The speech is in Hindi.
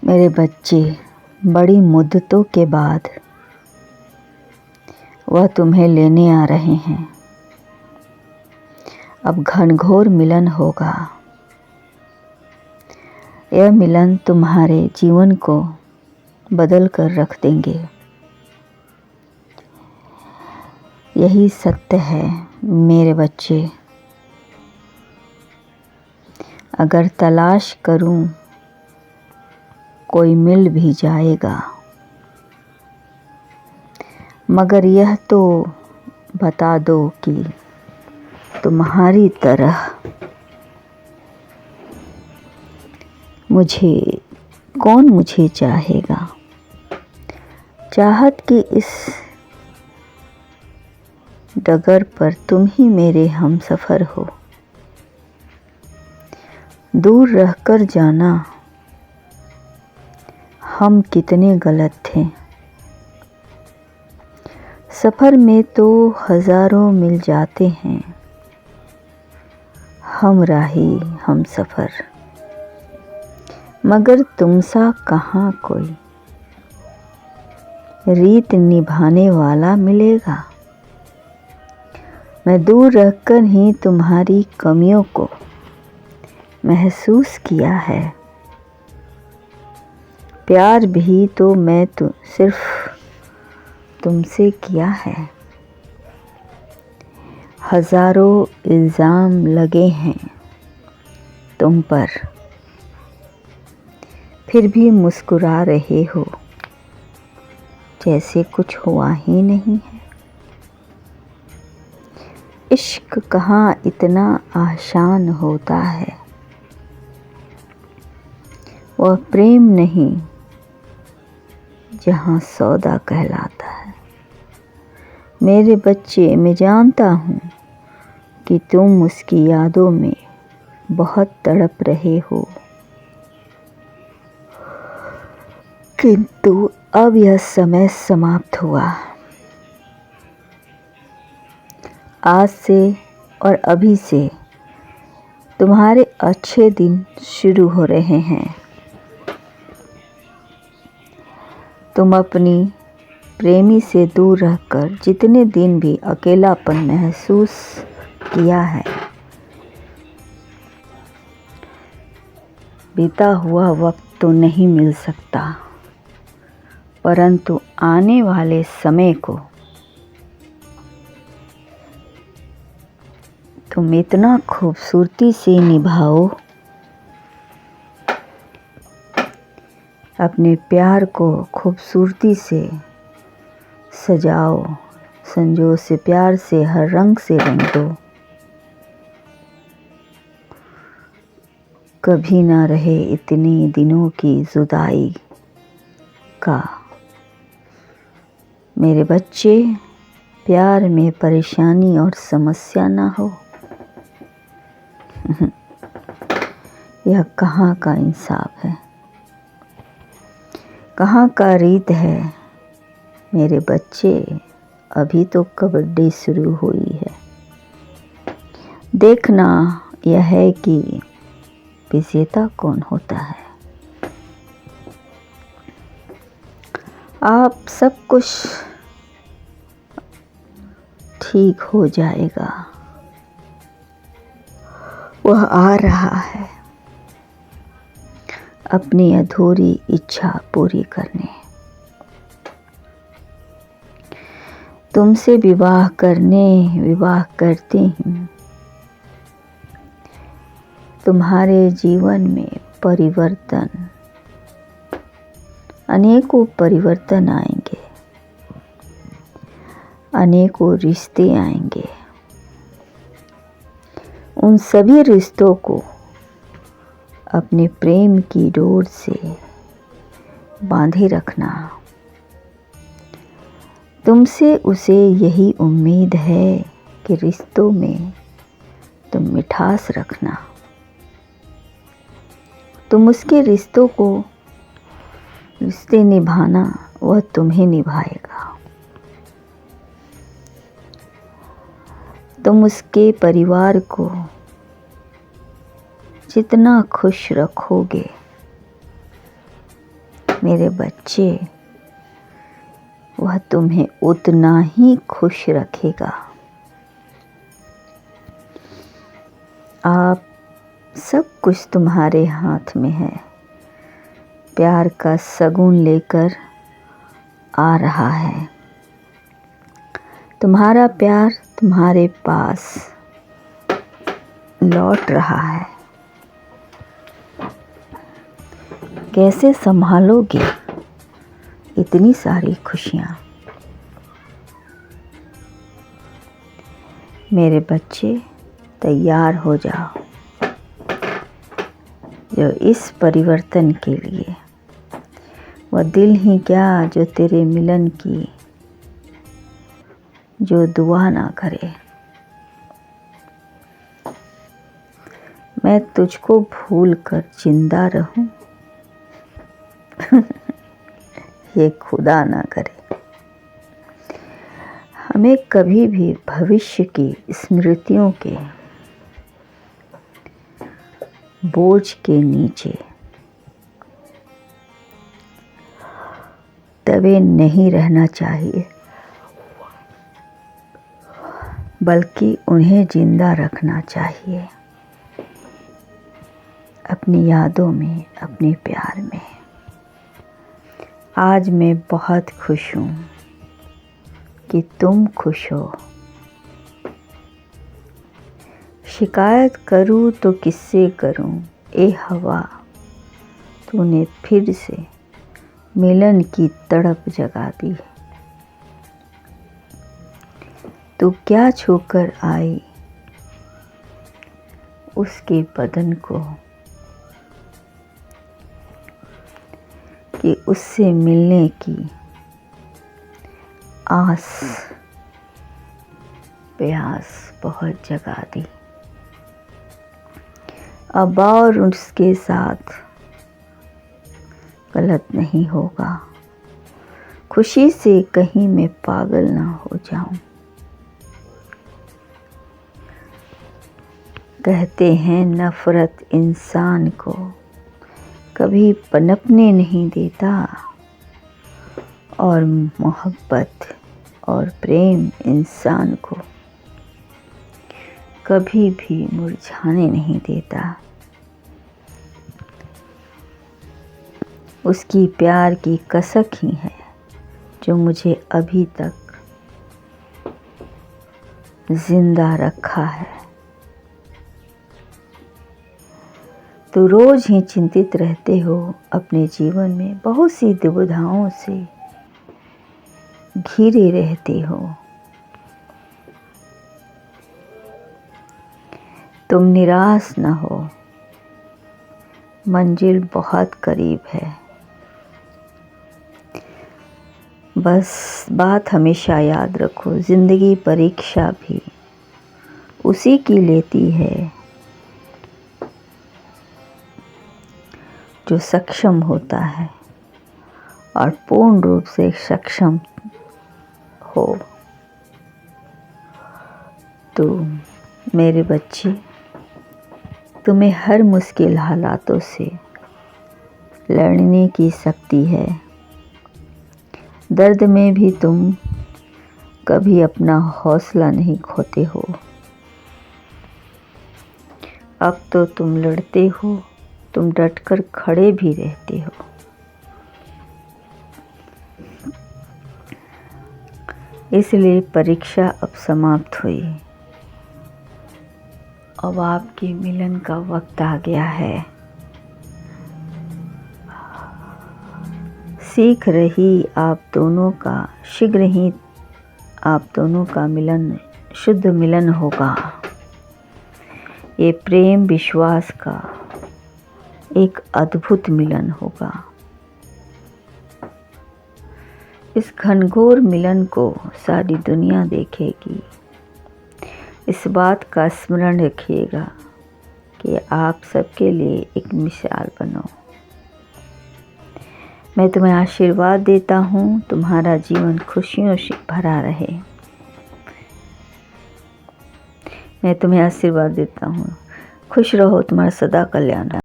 मेरे बच्चे, बड़ी मुद्दतों के बाद वह तुम्हें लेने आ रहे हैं। अब घनघोर मिलन होगा। यह मिलन तुम्हारे जीवन को बदल कर रख देंगे। यही सत्य है मेरे बच्चे। अगर तलाश करूं कोई मिल भी जाएगा, मगर यह तो बता दो कि तुम्हारी तरह मुझे चाहेगा। चाहत की इस डगर पर तुम ही मेरे हमसफर हो। दूर रहकर जाना हम कितने गलत थे। सफ़र में तो हज़ारों मिल जाते हैं, हम राही हम सफ़र, मगर तुमसा कहाँ कोई रीत निभाने वाला मिलेगा। मैं दूर रहकर ही तुम्हारी कमियों को महसूस किया है। प्यार भी तो मैं सिर्फ तुमसे किया है। हज़ारों इल्ज़ाम लगे हैं तुम पर, फिर भी मुस्कुरा रहे हो जैसे कुछ हुआ ही नहीं है। इश्क कहाँ इतना आसान होता है। वह प्रेम नहीं जहाँ सौदा कहलाता है। मेरे बच्चे, मैं जानता हूँ कि तुम उसकी यादों में बहुत तड़प रहे हो, किंतु अब यह समय समाप्त हुआ। आज से और अभी से तुम्हारे अच्छे दिन शुरू हो रहे हैं। तुम अपनी प्रेमी से दूर रहकर जितने दिन भी अकेलापन महसूस किया है, बीता हुआ वक्त तो नहीं मिल सकता, परंतु आने वाले समय को तुम इतना खूबसूरती से निभाओ, अपने प्यार को खूबसूरती से सजाओ, संजो से प्यार से हर रंग से रंग दो। कभी ना रहे इतने दिनों की जुदाई का। मेरे बच्चे, प्यार में परेशानी और समस्या ना हो। यह कहाँ का इंसाफ है, कहाँ का रीत है। मेरे बच्चे, अभी तो कबड्डी शुरू हुई है। देखना यह है कि विजेता कौन होता है। आप सब कुछ ठीक हो जाएगा। वह आ रहा है अपनी अधूरी इच्छा पूरी करने। तुमसे विवाह करते ही तुम्हारे जीवन में अनेकों परिवर्तन आएंगे, अनेकों रिश्ते आएंगे। उन सभी रिश्तों को अपने प्रेम की डोर से बांधे रखना। तुमसे उसे यही उम्मीद है कि रिश्तों में तुम मिठास रखना। तुम उसके रिश्ते निभाना, वह तुम्हें निभाएगा। तुम उसके परिवार को जितना खुश रखोगे, मेरे बच्चे, वह तुम्हें उतना ही खुश रखेगा। आप सब कुछ तुम्हारे हाथ में है। प्यार का शगुन लेकर आ रहा है। तुम्हारा प्यार तुम्हारे पास लौट रहा है। कैसे संभालोगे इतनी सारी खुशियाँ? मेरे बच्चे, तैयार हो जाओ जो इस परिवर्तन के लिए। वह दिल ही क्या जो तेरे मिलन की जो दुआ ना करे। मैं तुझको भूल कर जिंदा रहूं, ये खुदा ना करे। हमें कभी भी भविष्य की स्मृतियों के बोझ के नीचे दबे नहीं रहना चाहिए, बल्कि उन्हें जिंदा रखना चाहिए अपनी यादों में, अपने प्यार में। आज मैं बहुत खुश हूँ कि तुम खुश हो। शिकायत करूँ तो किससे करूँ ए हवा, तूने फिर से मिलन की तड़प जगा दी। तू क्या छूकर आई उसके बदन को कि उससे मिलने की आस प्यास बहुत जगा दी। अब और उसके साथ गलत नहीं होगा। खुशी से कहीं मैं पागल ना हो जाऊं। कहते हैं नफरत इंसान को कभी पनपने नहीं देता, और मोहब्बत और प्रेम इंसान को कभी भी मुरझाने नहीं देता। उसकी प्यार की कसक ही है जो मुझे अभी तक जिंदा रखा है। तो रोज ही चिंतित रहते हो, अपने जीवन में बहुत सी दुविधाओं से घिरे रहते हो। तुम निराश न हो, मंजिल बहुत करीब है। बस बात हमेशा याद रखो, जिंदगी परीक्षा भी उसी की लेती है जो सक्षम होता है और पूर्ण रूप से सक्षम हो। तो मेरे बच्चे, तुम्हें हर मुश्किल हालातों से लड़ने की शक्ति है। दर्द में भी तुम कभी अपना हौसला नहीं खोते हो। अब तो तुम लड़ते हो, तुम डटकर खड़े भी रहते हो। इसलिए परीक्षा अब समाप्त हुई। अब आपके मिलन का वक्त आ गया है। सीख रही आप दोनों का, शीघ्र ही आप दोनों का मिलन, शुद्ध मिलन होगा। ये प्रेम विश्वास का एक अद्भुत मिलन होगा। इस घनघोर मिलन को सारी दुनिया देखेगी। इस बात का स्मरण रखिएगा कि आप सबके लिए एक मिसाल बनो। मैं तुम्हें आशीर्वाद देता हूँ, तुम्हारा जीवन खुशियों से भरा रहे। मैं तुम्हें आशीर्वाद देता हूँ, खुश रहो, तुम्हारा सदा कल्याण।